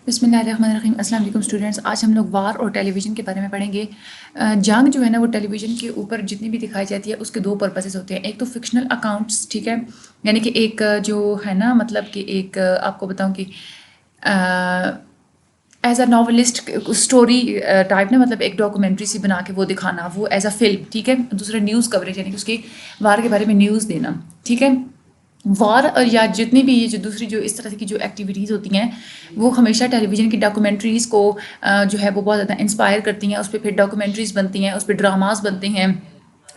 بسم اللہ الرحمن الرحیم۔ السلام علیکم اسٹوڈنٹس، آج ہم لوگ وار اور ٹیلی ویژن کے بارے میں پڑھیں گے۔ جنگ جو ہے نا وہ ٹیلی ویژن کے اوپر جتنی بھی دکھائی جاتی ہے اس کے دو پرپسز ہوتے ہیں۔ ایک تو فکشنل اکاؤنٹس، ٹھیک ہے، یعنی کہ ایک جو ہے نا مطلب کہ ایک آپ کو بتاؤں کہ as a novelist story type نا، مطلب ایک ڈاکومنٹری سی بنا کے وہ دکھانا، وہ ایز اے فلم، ٹھیک ہے۔ دوسرا نیوز کوریج، یعنی کہ اس کے وار کے بارے میں نیوز دینا، ٹھیک ہے۔ وار یا جتنی بھی یہ جو دوسری جو اس طرح کی جو ایکٹیویٹیز ہوتی ہیں وہ ہمیشہ ٹیلی ویژن کی ڈاکومنٹریز کو جو ہے وہ بہت زیادہ انسپائر کرتی ہیں۔ اس پہ پھر ڈاکومنٹریز بنتی ہیں، اس پہ ڈراماز بنتے ہیں،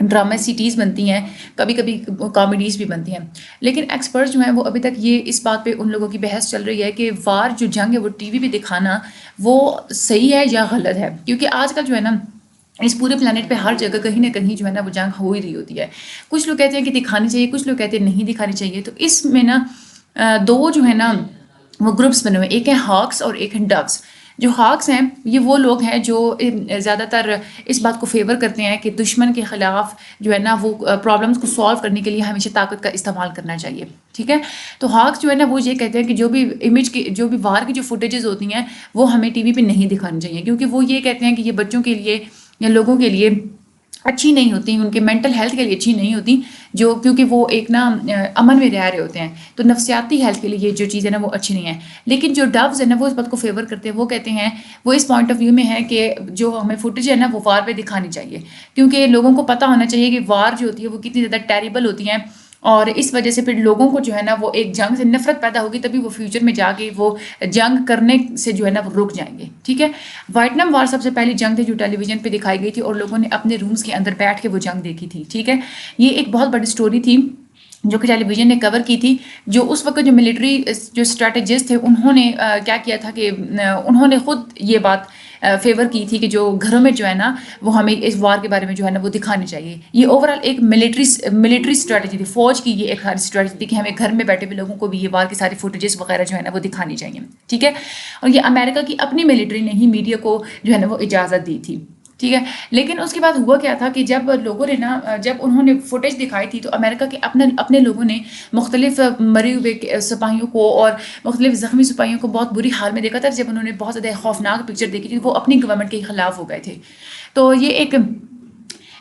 ڈرامہ سیٹیز بنتی ہیں، کبھی کبھی کامیڈیز بھی بنتی ہیں۔ لیکن ایکسپرٹس جو ہیں وہ ابھی تک یہ اس بات پہ ان لوگوں کی بحث چل رہی ہے کہ وار جو جنگ ہے وہ ٹی وی پہ دکھانا وہ صحیح ہے یا غلط ہے، کیونکہ آج کل جو ہے نا اس پورے پلانٹ پہ ہر جگہ کہیں نہ کہیں جو ہے نا وہ جنگ ہو ہی رہی ہوتی ہے۔ کچھ لوگ کہتے ہیں کہ دکھانی چاہیے، کچھ لوگ کہتے ہیں نہیں دکھانی چاہیے۔ تو اس میں نا دو جو ہے نا وہ گروپس بنے ہوئے، ایک ہے ہاکس اور ایک ہے ڈوز۔ جو ہاکس ہیں یہ وہ لوگ ہیں جو زیادہ تر اس بات کو فیور کرتے ہیں کہ دشمن کے خلاف جو ہے نا وہ پرابلمس کو سالو کرنے کے لیے ہمیشہ طاقت کا استعمال کرنا چاہیے، ٹھیک ہے۔ تو ہاکس جو ہے نا وہ یہ کہتے ہیں کہ جو بھی امیج کی جو بھی وار کی جو فوٹیجز ہوتی ہیں وہ ہمیں ٹی وی پہ نہیں دکھانی چاہیے، کیونکہ وہ یہ کہتے ہیں کہ یہ بچوں کے لیے یا لوگوں کے لیے اچھی نہیں ہوتی، ان کے مینٹل ہیلتھ کے لیے اچھی نہیں ہوتی، جو کیونکہ وہ ایک نا امن میں رہ رہے ہوتے ہیں، تو نفسیاتی ہیلتھ کے لیے یہ جو چیز ہے نا وہ اچھی نہیں ہے۔ لیکن جو ڈوز ہے نا وہ اس بات کو فیور کرتے ہیں، وہ کہتے ہیں، وہ اس پوائنٹ آف ویو میں ہے کہ جو ہمیں فوٹیج ہے نا وہ وار پہ دکھانی چاہیے، کیونکہ لوگوں کو پتہ ہونا چاہیے کہ وار جو ہوتی ہے وہ کتنی زیادہ ٹیریبل ہوتی ہیں، اور اس وجہ سے پھر لوگوں کو جو ہے نا وہ ایک جنگ سے نفرت پیدا ہوگی، تبھی وہ فیوچر میں جا کے وہ جنگ کرنے سے جو ہے نا وہ رک جائیں گے، ٹھیک ہے۔ وائٹنام وار سب سے پہلی جنگ تھی جو ٹیلی ویژن پہ دکھائی گئی تھی، اور لوگوں نے اپنے رومز کے اندر بیٹھ کے وہ جنگ دیکھی تھی، ٹھیک ہے۔ یہ ایک بہت بڑی سٹوری تھی جو کہ ٹیلی ویژن نے کور کی تھی۔ جو اس وقت جو ملٹری جو اسٹریٹجسٹ تھے انہوں نے کیا کیا تھا کہ انہوں نے خود یہ بات فیور کی تھی کہ جو گھروں میں جو ہے نا وہ ہمیں اس وار کے بارے میں جو ہے نا وہ دکھانی چاہیے۔ یہ اوور آل ایک ملٹری اسٹریٹجی تھی، فوج کی یہ ایک ساری اسٹریٹجی تھی کہ ہمیں گھر میں بیٹھے ہوئے لوگوں کو بھی یہ وار کی ساری فوٹیجز وغیرہ جو ہے نا وہ دکھانی چاہیے، ٹھیک ہے۔ اور یہ امریکہ کی اپنی ملٹری نے ہی میڈیا کو جو ہے نا وہ اجازت دی تھی، ٹھیک ہے۔ لیکن اس کے بعد ہوا کیا تھا کہ جب لوگوں نے نا جب انہوں نے فوٹیج دکھائی تھی تو امریکہ کے اپنے لوگوں نے مختلف مرے ہوئے سپاہیوں کو اور مختلف زخمی سپاہیوں کو بہت بری حال میں دیکھا تھا۔ جب انہوں نے بہت زیادہ خوفناک پکچر دیکھی تھی وہ اپنی گورنمنٹ کے خلاف ہو گئے تھے۔ تو یہ ایک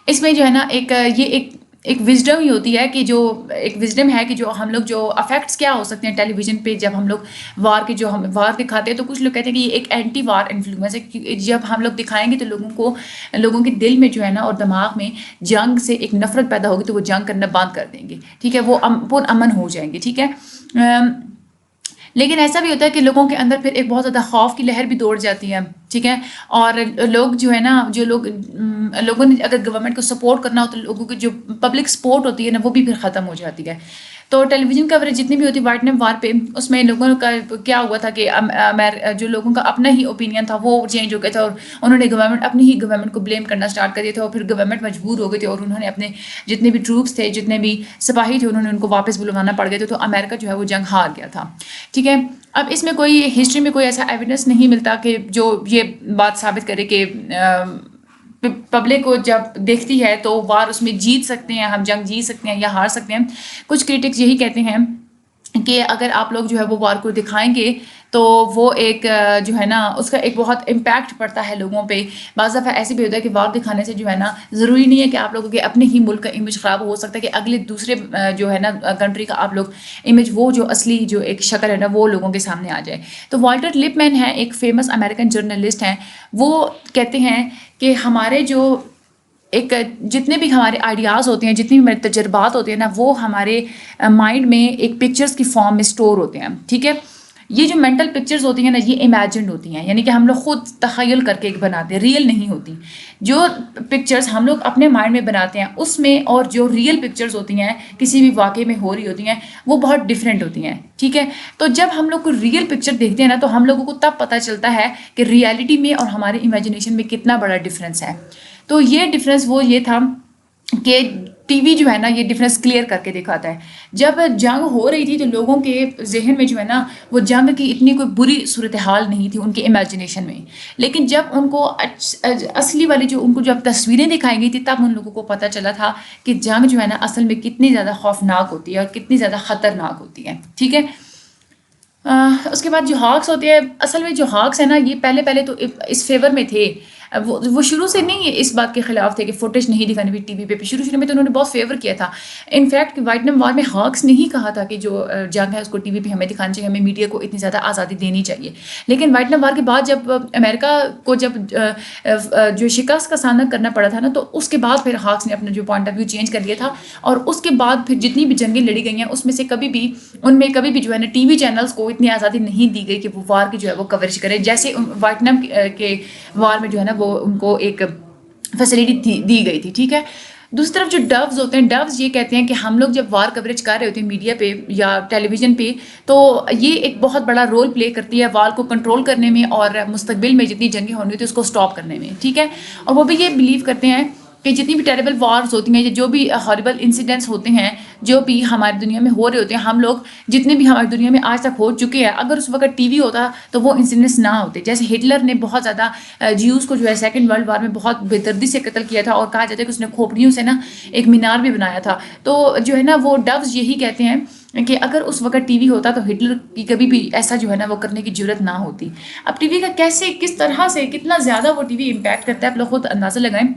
اس میں جو ہے نا یہ ایک وزڈم ہی ہوتی ہے کہ جو ایک وزڈم ہے کہ جو ہم لوگ جو افیکٹس کیا ہو سکتے ہیں ٹیلی ویژن پہ جب ہم لوگ ہم وار دکھاتے ہیں، تو کچھ لوگ کہتے ہیں کہ یہ ایک اینٹی وار انفلوئنس ہے۔ جب ہم لوگ دکھائیں گے تو لوگوں کے دل میں جو ہے نا اور دماغ میں جنگ سے ایک نفرت پیدا ہوگی، تو وہ جنگ کرنا بند کر دیں گے، ٹھیک ہے، وہ پر امن ہو جائیں گے، ٹھیک ہے۔ لیکن ایسا بھی ہوتا ہے کہ لوگوں کے اندر پھر ایک بہت زیادہ خوف کی لہر بھی دوڑ جاتی ہے، ٹھیک ہے۔ اور لوگ جو ہے نا لوگوں نے اگر گورنمنٹ کو سپورٹ کرنا ہو تو لوگوں کی جو پبلک سپورٹ ہوتی ہے نا وہ بھی پھر ختم ہو جاتی ہے۔ تو ٹیلی ویژن کوریج جتنی بھی ہوتی ہے وائٹنام وار پہ، اس میں لوگوں کا کیا ہوا تھا کہ جو لوگوں کا اپنا ہی اوپینین تھا وہ چینج ہو گیا تھا، اور انہوں نے اپنی ہی گورنمنٹ کو بلیم کرنا اسٹارٹ کر دیا تھا، اور پھر گورنمنٹ مجبور ہو گئی تھی، اور انہوں نے اپنے جتنے بھی ٹروپس تھے، جتنے بھی سپاہی تھے، انہوں نے ان کو واپس بلوانا پڑ گیا تھا، تو امریکہ جو ہے وہ جنگ ہار گیا تھا، ٹھیک ہے۔ اب اس میں کوئی ہسٹری میں کوئی ایسا ایویڈنس نہیں ملتا کہ جو یہ بات ثابت کرے کہ پبلک کو جب دیکھتی ہے تو وار اس میں جیت سکتے ہیں، ہم جنگ جیت سکتے ہیں یا ہار سکتے ہیں۔ کچھ کرٹکس یہی کہتے ہیں کہ اگر آپ لوگ جو ہے وہ وار کو دکھائیں گے تو وہ ایک جو ہے نا اس کا ایک بہت امپیکٹ پڑتا ہے لوگوں پہ۔ بعض دفعہ ایسے بھی ہوتا ہے کہ وار دکھانے سے جو ہے نا ضروری نہیں ہے کہ آپ لوگوں کے اپنے ہی ملک کا امیج خراب ہو سکتا ہے کہ اگلے دوسرے جو ہے نا کنٹری کا آپ لوگ امیج، وہ جو اصلی جو ایک شکل ہے نا وہ لوگوں کے سامنے آ جائے۔ تو والٹر لپ مین ہے، ایک فیمس امریکن جرنلسٹ ہیں، وہ کہتے ہیں کہ ہمارے جو جتنے بھی ہمارے آئیڈیاز ہوتے ہیں، جتنے بھی ہمارے تجربات ہوتے ہیں نا، وہ ہمارے مائنڈ میں ایک پکچرز کی فارم میں سٹور ہوتے ہیں، ٹھیک ہے۔ یہ جو مینٹل پکچرز ہوتی ہیں نا یہ امیجنڈ ہوتی ہیں، یعنی کہ ہم لوگ خود تخیل کر کے ایک بناتے ہیں، ریئل نہیں ہوتی۔ جو پکچرز ہم لوگ اپنے مائنڈ میں بناتے ہیں اس میں اور جو ریئل پکچرز ہوتی ہیں کسی بھی واقعے میں ہو رہی ہوتی ہیں وہ بہت ڈفرینٹ ہوتی ہیں، ٹھیک ہے۔ تو جب ہم لوگ کو ریئل پکچر دیکھتے ہیں نا تو ہم لوگوں کو تب پتہ چلتا ہے کہ ریئلٹی میں اور ہمارے امیجنیشن میں کتنا بڑا ڈفرینس ہے۔ تو یہ ڈفرینس وہ یہ تھا کہ ٹی وی جو ہے نا یہ ڈفرینس کلیئر کر کے دکھاتا ہے۔ جب جنگ ہو رہی تھی تو لوگوں کے ذہن میں جو ہے نا وہ جنگ کی اتنی کوئی بری صورتحال نہیں تھی ان کے امیجنیشن میں، لیکن جب ان کو اصلی والی جو ان کو جب تصویریں دکھائی گئی تھی تب ان لوگوں کو پتہ چلا تھا کہ جنگ جو ہے نا اصل میں کتنی زیادہ خوفناک ہوتی ہے اور کتنی زیادہ خطرناک ہوتی ہے، ٹھیک ہے۔ اس کے بعد جو ہاکس ہوتے ہیں، اصل میں جو ہاکس ہیں نا، یہ پہلے تو اس فیور میں تھے، وہ شروع سے نہیں اس بات کے خلاف تھے کہ فوٹیج نہیں دکھانی بھی ٹی وی پہ، شروع میں تو انہوں نے بہت فیور کیا تھا. انفیکٹ وائٹنام وار میں ہاکس نے ہی کہا تھا کہ جو جنگ ہے اس کو ٹی وی پہ ہمیں دکھانی چاہیے، ہمیں میڈیا کو اتنی زیادہ آزادی دینی چاہیے. لیکن وائٹنام وار کے بعد جب امریکہ کو جو شکست کا سامنا کرنا پڑا تھا نا، تو اس کے بعد پھر ہاکس نے اپنا جو پوائنٹ آف ویو چینج کر لیا تھا. اور اس کے بعد پھر جتنی بھی جنگیں لڑی گئی ہیں اس میں سے ان میں کبھی بھی جو ہے نا ٹی وی چینلز کو اتنی آزادی نہیں دی گئی کہ وہ وار کی جو ہے وہ کوریج کریں، جیسے وائٹنام کے وار میں جو ہے نا وہ ان کو ایک فیسلٹی دی گئی تھی. ٹھیک ہے. دوسری طرف جو ڈوز ہوتے ہیں، ڈوز یہ کہتے ہیں کہ ہم لوگ جب وار کوریج کر رہے ہوتے ہیں میڈیا پہ یا ٹیلی ویژن پہ، تو یہ ایک بہت بڑا رول پلے کرتی ہے وار کو کنٹرول کرنے میں اور مستقبل میں جتنی جنگیں ہونی ہوتی ہیں اس کو سٹاپ کرنے میں. ٹھیک ہے. اور وہ بھی یہ بلیو کرتے ہیں کہ جتنی بھی ٹیریبل وارز ہوتی ہیں یا جو بھی ہارریبل انسیڈنٹس ہوتے ہیں جو بھی ہماری دنیا میں ہو رہے ہوتے ہیں، ہم لوگ جتنے بھی ہماری دنیا میں آج تک ہو چکے ہیں، اگر اس وقت ٹی وی ہوتا تو وہ انسیڈنٹس نہ ہوتے. جیسے ہٹلر نے بہت زیادہ جیوز کو جو ہے سیکنڈ ورلڈ وار میں بہت بے دردی سے قتل کیا تھا، اور کہا جاتا ہے کہ اس نے کھوپڑیوں سے نا ایک مینار بھی بنایا تھا. تو جو ہے نا وہ ڈوز یہی کہتے ہیں کہ اگر اس وقت ٹی وی ہوتا تو ہٹلر کی کبھی بھی ایسا جو ہے نا وہ کرنے کی جرت نہ ہوتی. اب ٹی وی کا کس طرح سے کتنا زیادہ وہ ٹی وی امپیکٹ کرتا ہے، آپ لوگ خود اندازہ لگائیں.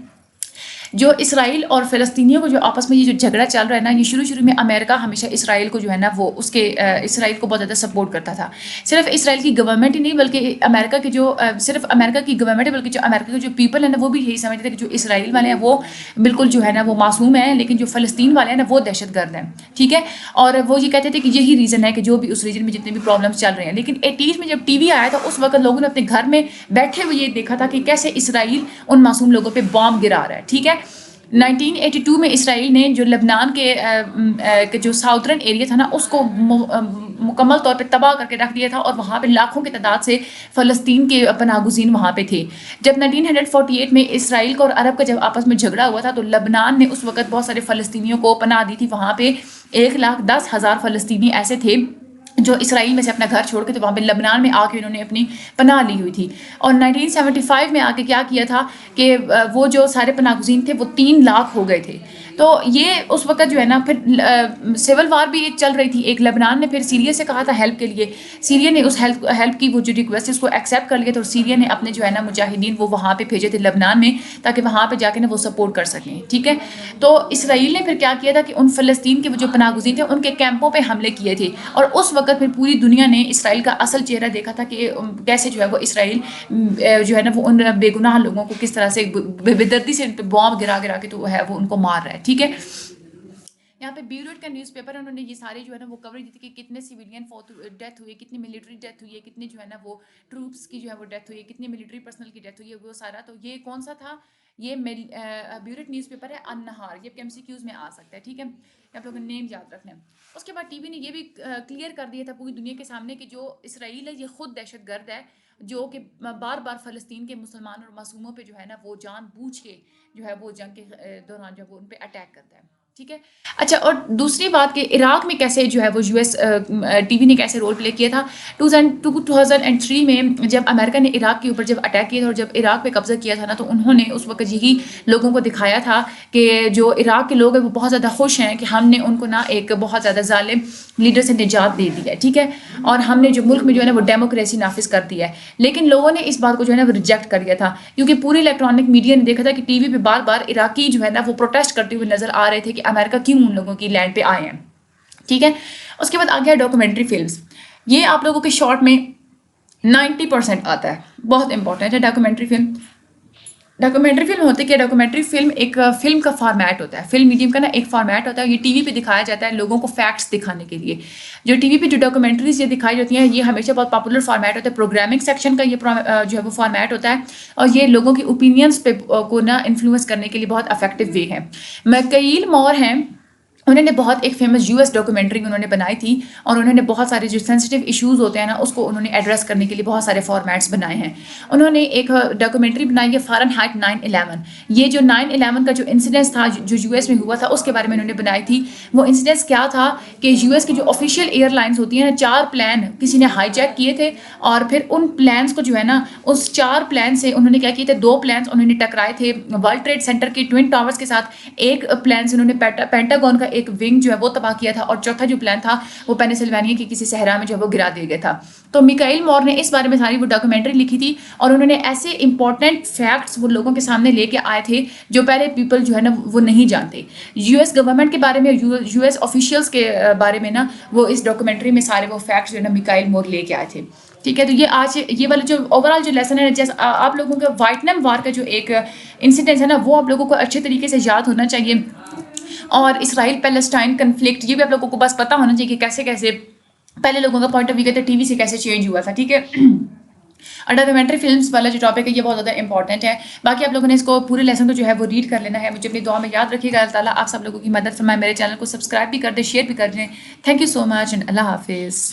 جو اسرائیل اور فلسطینیوں کو جو آپس میں یہ جو جھگڑا چل رہا ہے نا، یہ شروع میں امریکہ ہمیشہ اسرائیل کو جو ہے نا وہ اسرائیل کو بہت زیادہ سپورٹ کرتا تھا. صرف اسرائیل کی گورنمنٹ ہی نہیں بلکہ امریکہ کے جو صرف امریکہ کی گورنمنٹ ہے بلکہ جو امریکہ کے جو پیپل ہیں نا وہ بھی یہی سمجھتے ہیں کہ جو اسرائیل والے ہیں وہ بالکل جو ہے نا وہ معصوم ہیں، لیکن جو فلسطین والے ہیں نا وہ دہشت گرد ہیں. ٹھیک ہے. اور وہ یہ کہتے تھے کہ یہی ریزن ہے کہ جو بھی اس ریجن میں جتنے بھی پرابلمس چل رہے ہیں. لیکن 80s میں جب ٹی وی آیا تھا اس وقت لوگوں نے اپنے گھر میں بیٹھے ہوئے یہ دیکھا تھا کہ کیسے اسرائیل ان معصوم لوگوں پہ بام گرا رہا ہے. ٹھیک ہے. 1982 میں اسرائیل نے جو لبنان کے جو ساؤترن ایریا تھا نا اس کو مکمل طور پہ تباہ کر کے رکھ دیا تھا، اور وہاں پہ لاکھوں کی تعداد سے فلسطین کے پناہ گزین وہاں پہ تھے. جب 1948 میں اسرائیل کو اور عرب کا جب آپس میں جھگڑا ہوا تھا تو لبنان نے اس وقت بہت سارے فلسطینیوں کو پناہ دی تھی. وہاں پہ 1,10,000 فلسطینی ایسے تھے جو اسرائیل میں سے اپنا گھر چھوڑ کے تو وہاں پہ لبنان میں آ کے انہوں نے اپنی پناہ لی ہوئی تھی. اور 1975 میں آ کے کیا کیا تھا کہ وہ جو سارے پناہ گزین تھے وہ 3 لاکھ ہو گئے تھے. تو یہ اس وقت جو ہے نا پھر سول وار بھی ایک چل رہی تھی. ایک لبنان نے پھر سیریا سے کہا تھا ہیلپ کے لیے، سیریا نے اس ہیلپ کی وہ جو ریکویسٹ اس کو ایکسیپٹ کر لیا تھا، اور سیریا نے اپنے جو ہے نا مجاہدین وہ وہاں پہ بھیجے تھے لبنان میں تاکہ وہاں پہ جا کے نا وہ سپورٹ کر سکیں. ٹھیک ہے. تو اسرائیل نے پھر کیا کیا تھا کہ ان فلسطین کے وہ جو پناہ گزین تھے ان کے کیمپوں پہ حملے کیے تھے، اور اس وقت پھر پوری دنیا نے اسرائیل کا اصل چہرہ دیکھا تھا کہ کیسے جو ہے وہ اسرائیل جو ہے نا وہ ان بے گناہ لوگوں کو کس طرح سے بے دردی سے ان پہ بام گرا کے تو ہے وہ ان کو مار رہا ہے. ٹھیک ہے. یہاں پہ بیوروٹ کا نیوز پیپر ہے، انہوں نے یہ سارے جو ہے نا وہ کوریج دی تھی کہ کتنے سویلین ڈیتھ ہوئی ہے، کتنی ملٹری ڈیتھ ہوئی ہے، کتنے جو ہے نا وہ ٹروپس کی جو ہے وہ ڈیتھ ہوئی ہے، کتنی ملٹری پرسنل کی ڈیتھ ہوئی ہے، وہ سارا. تو یہ کون سا تھا؟ یہ بیوروٹ نیوز پیپر ہے النہار. یہ ایم سی کیوز میں آ سکتا ہے. ٹھیک ہے. آپ لوگوں نے نیم یاد رکھنا ہے. اس کے بعد ٹی وی نے یہ بھی کلیئر کر دیا تھا پوری دنیا کے سامنے کہ جو اسرائیل ہے یہ خود دہشت گرد ہے، جو کہ بار بار فلسطین کے مسلمان اور معصوموں پہ جو ہے نا وہ جان بوجھ کے جو ہے وہ جنگ کے دوران جو ہے وہ ان پہ اٹیک کرتا ہے. ٹھیک ہے. اچھا، اور دوسری بات کہ عراق میں کیسے جو ہے وہ یو ایس ٹی وی نے کیسے رول پلے کیا تھا. 2003 میں جب امریکہ نے عراق کے اوپر جب اٹیک کیا تھا اور جب عراق پہ قبضہ کیا تھا نا، تو انہوں نے اس وقت یہی لوگوں کو دکھایا تھا کہ جو عراق کے لوگ ہیں وہ بہت زیادہ خوش ہیں کہ ہم نے ان کو نا ایک بہت زیادہ ظالم لیڈر سے نجات دے دی ہے. ٹھیک ہے. اور ہم نے جو ملک میں جو ہے نا وہ ڈیموکریسی نافذ کر دی ہے. لیکن لوگوں نے اس بات کو جو ہے نا وہ ریجیکٹ کر دیا تھا، کیونکہ پوری الیکٹرانک میڈیا نے دیکھا تھا کہ ٹی وی پہ بار بار عراقی جو ہے نا وہ پروٹیسٹ کرتے ہوئے نظر آ رہے تھے کہ امریکہ کیوں ان لوگوں کی لینڈ پہ آئے ہیں. ٹھیک ہے. اس کے بعد آ گیا ڈاکومنٹری فلمس. یہ آپ لوگوں کے شارٹ میں 90% آتا ہے، بہت امپورٹنٹ ہے. ڈاکومنٹری فلم ہوتی ہے کہ ڈاکومنٹری فلم ایک فلم کا فارمیٹ ہوتا ہے، فلم میڈیم کا نا ایک فارمیٹ ہوتا ہے. یہ ٹی وی پہ دکھایا جاتا ہے لوگوں کو فیکٹس دکھانے کے لیے. جو ٹی وی پہ جو ڈاکومنٹریز یہ دکھائی جاتی ہیں یہ ہمیشہ بہت پاپولر فارمیٹ ہوتا ہے. پروگرامنگ سیکشن کا یہ جو ہے وہ فارمیٹ ہوتا ہے، اور یہ لوگوں کی اوپینینس پہ کو نا انفلوئنس کرنے کے لیے بہت افیکٹو وے ہے. میکائیل مور ہیں، انہوں نے بہت ایک فیمس US ڈاکومنٹری انہوں نے بنائی تھی، اور انہوں نے بہت سارے جو سینسٹیو ایشوز ہوتے ہیں نا اس کو انہوں نے ایڈریس کرنے کے لیے بہت سارے فارمیٹس بنائے ہیں. انہوں نے ایک ڈاکومنٹری بنائی ہے فارنہائٹ 9/11. یہ جو 9/11 کا جو انسیڈنس تھا جو US میں ہوا تھا اس کے بارے میں انہوں نے بنائی تھی. وہ انسیڈنس کیا تھا کہ US کی جو آفیشیل ایئر لائنس ہوتی ہیں نا 4 پلان کسی نے ہائی جیک کیے تھے، اور پھر ان پلانس کو جو ہے نا اس 4 پلان سے انہوں نے کیا کیے تھے، 2 پلانس انہوں نے ٹکرائے تھے ورلڈ ٹریڈ سینٹر کے ٹوئن ٹاورز کے ساتھ. ایک پلان سے انہوں نے پینٹاگون کا ایک ونگ جو ہے وہ تباہ کیا تھا، اور چوتھا جو پلان تھا وہ پینسلوانیا کی کسی صحرا میں جو ہے وہ گرا دیا گیا تھا. تو میکائیل مور نے اس بارے میں ساری وہ ڈاکومنٹری لکھی تھی، اور انہوں نے ایسے امپورٹنٹ فیکٹس وہ لوگوں کے سامنے لے کے آئے تھے جو پہلے پیپل جو ہے نا وہ نہیں جانتے. یو ایس گورنمنٹ کے بارے میں، یو ایس آفیشیلس کے بارے میں نا وہ اس ڈاکومنٹری میں سارے وہ فیکٹس جو ہے نا میکائیل مور لے کے آئے تھے. ٹھیک ہے، تو یہ آج یہ والا جو اوور آل جو لیسن ہے، جیسے آپ لوگوں کا وائٹنام وار کا جو ایک انسیڈنٹ ہے نا وہ آپ لوگوں کو اچھے طریقے سے یاد ہونا چاہیے، اور اسرائیل پیلسٹائن کنفلکٹ یہ بھی آپ لوگوں کو بس پتہ ہونا چاہیے کہ کیسے کیسے پہلے لوگوں کا پوائنٹ آف ویو تھا ٹی وی سے کیسے چینج ہوا تھا. ٹھیک ہے، اور ڈاکومنٹری فلمس والا جو ٹاپک ہے یہ بہت زیادہ امپورٹنٹ ہے. باقی آپ لوگوں نے اس کو پورے لیسن کو جو ہے وہ ریڈ کر لینا ہے. مجھے اپنی دعا میں یاد رکھیے گا. اللہ تعالیٰ آپ سب لوگوں کی مدد فرمائے. میرے چینل کو سبسکرائب بھی کر دیں، شیئر بھی کر دیں. Thank you so much and اللہ حافظ.